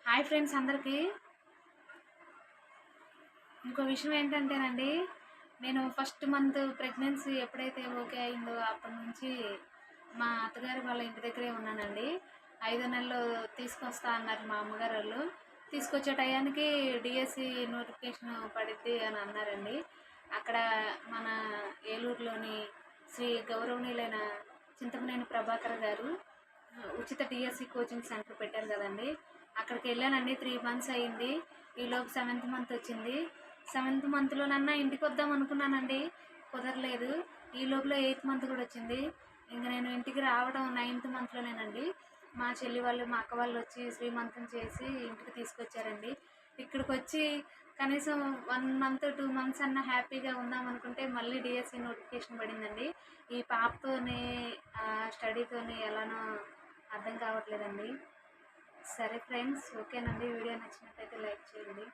Hi friends అందరికీ. ఇంకో విషయం ఏంటంటేనండి, నేను ఫస్ట్ మంత్ ప్రెగ్నెన్సీ ఎప్పుడైతే ఓకే అయిందో అప్పటి నుంచి మా అత్తగారు వాళ్ళ ఇంటి దగ్గరే ఉన్నానండి. 5 నెలలు తీసుకొస్తా అన్నారు మా అమ్మగారు వాళ్ళు. తీసుకొచ్చే టయానికి డిఎస్సి నోటిఫికేషన్ పడిద్ది అని అన్నారండి. అక్కడ మన ఏలూరులోని శ్రీ గౌరవనీయులైన చింతమనేని ప్రభాకర్ గారు ఉచిత డిఎస్సి కోచింగ్ సెంటర్ పెట్టారు కదండి. అక్కడికి వెళ్ళానండి. 3 మంత్స్ అయింది. ఈలోపు 7th మంత్ వచ్చింది. 7th మంత్లోనన్నా ఇంటికి వద్దాం అనుకున్నానండి, కుదరలేదు. ఈ లోపల 8th మంత్ కూడా వచ్చింది. ఇంకా నేను ఇంటికి రావడం 9th మంత్లోనేనండి. మా చెల్లి వాళ్ళు మా అక్క వాళ్ళు వచ్చి శ్రీమంతం చేసి ఇంటికి తీసుకొచ్చారండి. ఇక్కడికి వచ్చి కనీసం 1 మంత్ 2 మంత్స్ అన్నా హ్యాపీగా ఉందాం అనుకుంటే మళ్ళీ డిఎస్సి నోటిఫికేషన్ పడిందండి. ఈ పాపతోని స్టడీతోని ఎలానో అర్థం కావట్లేదండి. సరే ఫ్రెండ్స్, ఓకేనండి. వీడియో నచ్చినట్లయితే లైక్ చేయండి.